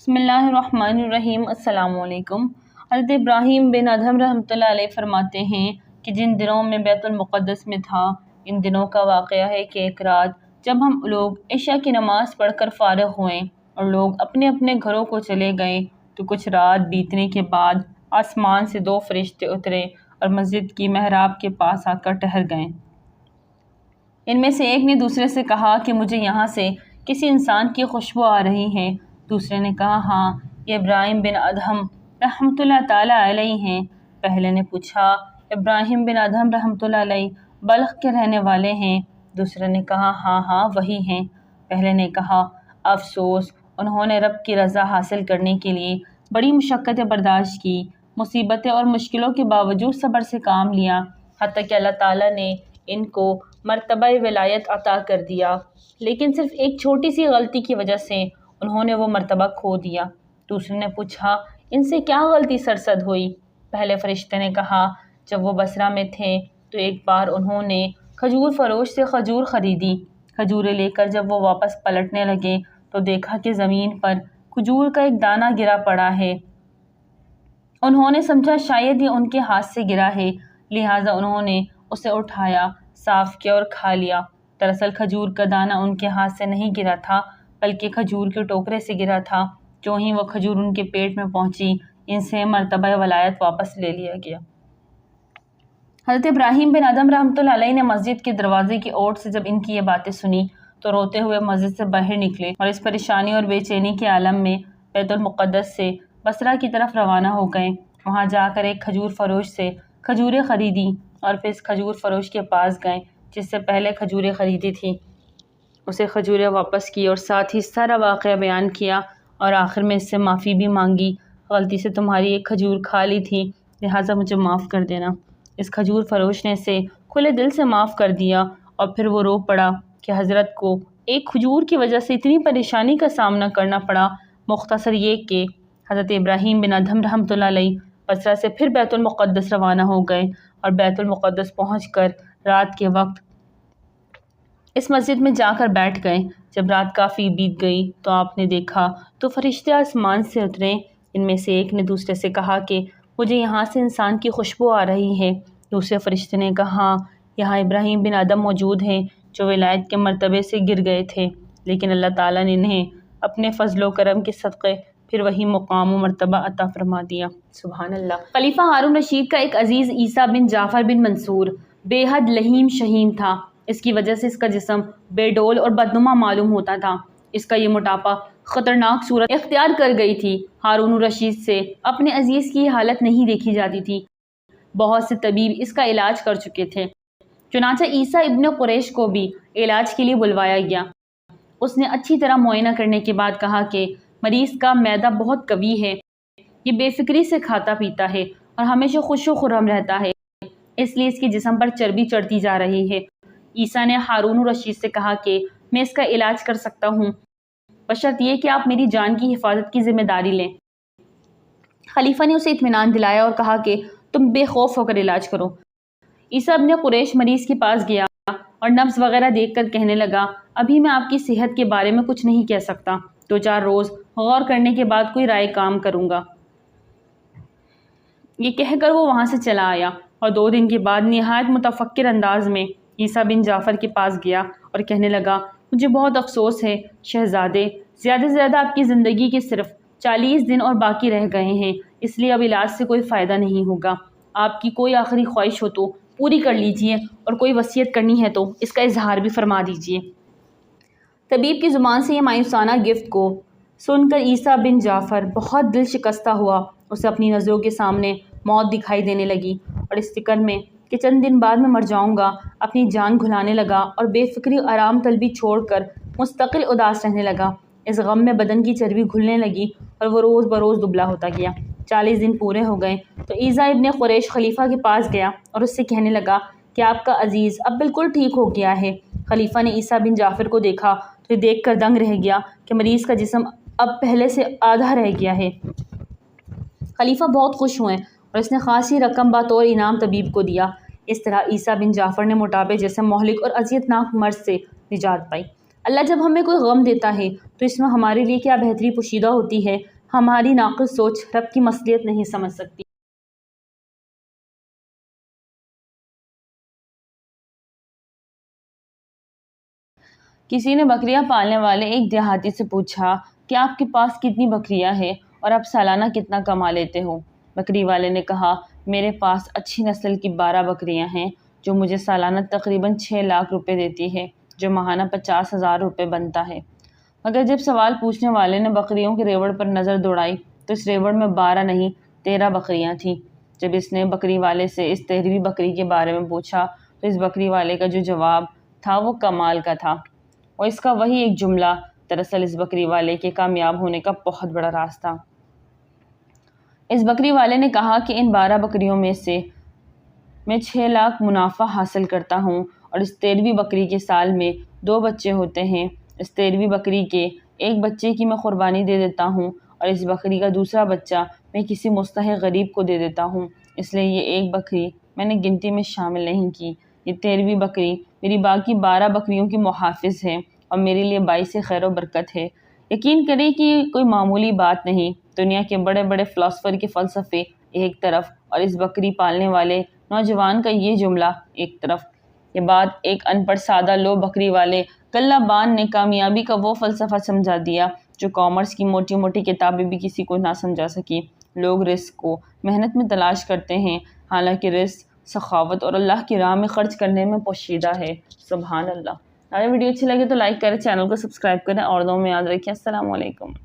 بسم اللہ الرحمن الرحیم۔ السلام علیکم۔ حضرت ابراہیم بن ادہم رحمۃ اللہ علیہ فرماتے ہیں کہ جن دنوں میں بیت المقدس میں تھا، ان دنوں کا واقعہ ہے کہ ایک رات جب ہم لوگ عشاء کی نماز پڑھ کر فارغ ہوئے اور لوگ اپنے اپنے گھروں کو چلے گئے تو کچھ رات بیتنے کے بعد آسمان سے 2 فرشتے اترے اور مسجد کی محراب کے پاس آ کر ٹھہر گئے۔ ان میں سے ایک نے دوسرے سے کہا کہ مجھے یہاں سے کسی انسان کی خوشبو آ رہی ہے۔ دوسرے نے کہا ہاں، یہ ابراہیم بن ادہم رحمۃ اللہ تعالیٰ علیہ ہیں۔ پہلے نے پوچھا ابراہیم بن ادہم رحمۃ اللہ علیہ بلخ کے رہنے والے ہیں؟ دوسرے نے کہا ہاں وہی ہیں۔ پہلے نے کہا افسوس، انہوں نے رب کی رضا حاصل کرنے کے لیے بڑی مشقتیں برداشت کی، مصیبتیں اور مشکلوں کے باوجود صبر سے کام لیا، حتیٰ کہ اللہ تعالیٰ نے ان کو مرتبہ ولایت عطا کر دیا، لیکن صرف ایک چھوٹی سی غلطی کی وجہ سے انہوں نے وہ مرتبہ کھو دیا۔ دوسرے نے پوچھا ان سے کیا غلطی سرزد ہوئی؟ پہلے فرشتے نے کہا جب وہ بصرہ میں تھے تو ایک بار انہوں نے کھجور فروش سے کھجور خریدی۔ کھجوریں لے کر جب وہ واپس پلٹنے لگے تو دیکھا کہ زمین پر کھجور کا ایک دانہ گرا پڑا ہے۔ انہوں نے سمجھا شاید یہ ان کے ہاتھ سے گرا ہے، لہٰذا انہوں نے اسے اٹھایا، صاف کیا اور کھا لیا۔ دراصل کھجور کا دانہ ان کے ہاتھ سے نہیں گرا تھا بلکہ کھجور کے ٹوکرے سے گرا تھا۔ جو ہی وہ کھجور ان کے پیٹ میں پہنچی، ان سے مرتبہ ولایت واپس لے لیا گیا۔ حضرت ابراہیم بن ادہم رحمۃ اللہ علیہ نے مسجد کے دروازے کی اوٹ سے جب ان کی یہ باتیں سنی تو روتے ہوئے مسجد سے باہر نکلے اور اس پریشانی اور بے چینی کے عالم میں بیت المقدس سے بصرہ کی طرف روانہ ہو گئے۔ وہاں جا کر ایک کھجور فروش سے کھجوریں خریدی اور پھر اس کھجور فروش کے پاس گئے جس سے پہلے کھجوریں خریدی تھیں۔ اسے کھجوریں واپس کی اور ساتھ ہی سارا واقعہ بیان کیا اور آخر میں اس سے معافی بھی مانگی۔ غلطی سے تمہاری ایک کھجور کھا لی تھی، لہٰذا مجھے معاف کر دینا۔ اس کھجور فروش نے اسے کھلے دل سے معاف کر دیا اور پھر وہ رو پڑا کہ حضرت کو ایک کھجور کی وجہ سے اتنی پریشانی کا سامنا کرنا پڑا۔ مختصر یہ کہ حضرت ابراہیم بن ادہم رحمۃ اللہ علیہ بصرہ سے پھر بیت المقدس روانہ ہو گئے اور بیت المقدس پہنچ کر رات کے وقت اس مسجد میں جا کر بیٹھ گئے۔ جب رات کافی بیت گئی تو آپ نے دیکھا تو فرشتے آسمان سے اترے۔ ان میں سے ایک نے دوسرے سے کہا کہ مجھے یہاں سے انسان کی خوشبو آ رہی ہے۔ دوسرے فرشتے نے کہا یہاں ابراہیم بن ادہم موجود ہیں جو ولایت کے مرتبے سے گر گئے تھے، لیکن اللہ تعالیٰ نے انہیں اپنے فضل و کرم کے صدقے پھر وہی مقام و مرتبہ عطا فرما دیا۔ سبحان اللہ۔ خلیفہ ہارون رشید کا ایک عزیز عیسیٰ بن جعفر بن منصور بے حد لہیم شہیم تھا۔ اس کی وجہ سے اس کا جسم بے ڈول اور بدنما معلوم ہوتا تھا۔ اس کا یہ موٹاپا خطرناک صورت اختیار کر گئی تھی۔ ہارون رشید سے اپنے عزیز کی حالت نہیں دیکھی جاتی تھی۔ بہت سے طبیب اس کا علاج کر چکے تھے، چنانچہ عیسیٰ ابن قریش کو بھی علاج کے لیے بلوایا گیا۔ اس نے اچھی طرح معائنہ کرنے کے بعد کہا کہ مریض کا معدہ بہت قوی ہے، یہ بے فکری سے کھاتا پیتا ہے اور ہمیشہ خوش و خرم رہتا ہے، اس لیے اس کے جسم پر چربی چڑھتی جا رہی ہے۔ عیسیٰ نے ہارون رشید سے کہا کہ میں اس کا علاج کر سکتا ہوں، بشرط یہ کہ آپ میری جان کی حفاظت کی ذمہ داری لیں۔ خلیفہ نے اسے اطمینان دلایا اور کہا کہ تم بے خوف ہو کر علاج کرو۔ عیسیٰ ابن قریش مریض کے پاس گیا اور نبض وغیرہ دیکھ کر کہنے لگا ابھی میں آپ کی صحت کے بارے میں کچھ نہیں کہہ سکتا، 2-4 روز غور کرنے کے بعد کوئی رائے کام کروں گا۔ یہ کہہ کر وہ وہاں سے چلا آیا اور 2 دن کے بعد نہایت متفکر انداز میں عیسیٰ بن جعفر کے پاس گیا اور کہنے لگا مجھے بہت افسوس ہے شہزادے، زیادہ سے زیادہ آپ کی زندگی کے صرف 40 دن اور باقی رہ گئے ہیں، اس لیے اب علاج سے کوئی فائدہ نہیں ہوگا۔ آپ کی کوئی آخری خواہش ہو تو پوری کر لیجئے اور کوئی وصیت کرنی ہے تو اس کا اظہار بھی فرما دیجئے۔ طبیب کی زبان سے یہ مایوسانہ گفت کو سن کر عیسیٰ بن جعفر بہت دل شکستہ ہوا۔ اسے اپنی نظروں کے سامنے موت دکھائی دینے لگی اور اس فکر میں کہ چند دن بعد میں مر جاؤں گا اپنی جان گھلانے لگا اور بے فکری آرام طلبی چھوڑ کر مستقل اداس رہنے لگا۔ اس غم میں بدن کی چربی گھلنے لگی اور وہ روز بروز دبلا ہوتا گیا۔ 40 دن پورے ہو گئے تو عیسیٰ ابن قریش خلیفہ کے پاس گیا اور اس سے کہنے لگا کہ آپ کا عزیز اب بالکل ٹھیک ہو گیا ہے۔ خلیفہ نے عیسیٰ بن جعفر کو دیکھا تو یہ دیکھ کر دنگ رہ گیا کہ مریض کا جسم اب پہلے سے آدھا رہ گیا ہے۔ خلیفہ بہت خوش ہوئے اور اس نے خاصی رقم بطور انعام طبیب کو دیا۔ اس طرح عیسیٰ بن جعفر نے موٹاپے جیسے مہلک اور اذیت ناک مرض سے نجات پائی۔ اللہ جب ہمیں کوئی غم دیتا ہے تو اس میں ہمارے لیے کیا بہتری پوشیدہ ہوتی ہے، ہماری ناقص سوچ رب کی مصلحت نہیں سمجھ سکتی۔ کسی نے بکریاں پالنے والے ایک دیہاتی سے پوچھا کہ آپ کے پاس کتنی بکریاں ہیں اور آپ سالانہ کتنا کما لیتے ہو؟ بکری والے نے کہا، میرے پاس اچھی نسل کی 12 بکریاں ہیں جو مجھے سالانہ تقریباً 6 لاکھ روپے دیتی ہے، جو ماہانہ 50,000 روپے بنتا ہے۔ مگر جب سوال پوچھنے والے نے بکریوں کے ریوڑ پر نظر دوڑائی تو اس ریوڑ میں 12 نہیں 13 بکریاں تھیں۔ جب اس نے بکری والے سے اس 13ویں بکری کے بارے میں پوچھا تو اس بکری والے کا جو جواب تھا وہ کمال کا تھا، اور اس کا وہی ایک جملہ دراصل اس بکری والے کے کامیاب ہونے کا بہت بڑا راز تھا۔ اس بکری والے نے کہا کہ ان 12 بکریوں میں سے میں 6 لاکھ منافع حاصل کرتا ہوں، اور اس 13ویں بکری کے سال میں 2 بچے ہوتے ہیں۔ اس 13ویں بکری کے ایک بچے کی میں قربانی دے دیتا ہوں، اور اس بکری کا دوسرا بچہ میں کسی مستحق غریب کو دے دیتا ہوں، اس لیے یہ ایک بکری میں نے گنتی میں شامل نہیں کی۔ یہ 13ویں بکری میری باقی 12 بکریوں کی محافظ ہے اور میرے لیے باعث خیر و برکت ہے۔ یقین کریں کہ یہ کوئی معمولی بات نہیں۔ دنیا کے بڑے بڑے فلاسفر کے فلسفے ایک طرف اور اس بکری پالنے والے نوجوان کا یہ جملہ ایک طرف۔ یہ بات ایک ان پڑھ سادہ لو بکری والے کلہ بان نے کامیابی کا وہ فلسفہ سمجھا دیا جو کامرس کی موٹی موٹی کتابیں بھی کسی کو نہ سمجھا سکی۔ لوگ رزق کو محنت میں تلاش کرتے ہیں، حالانکہ رزق سخاوت اور اللہ کی راہ میں خرچ کرنے میں پوشیدہ ہے۔ سبحان اللہ۔ اگر ویڈیو اچھی لگے تو لائک کریں، چینل کو سبسکرائب کریں اور دعاؤں میں یاد رکھیں۔ السلام علیکم۔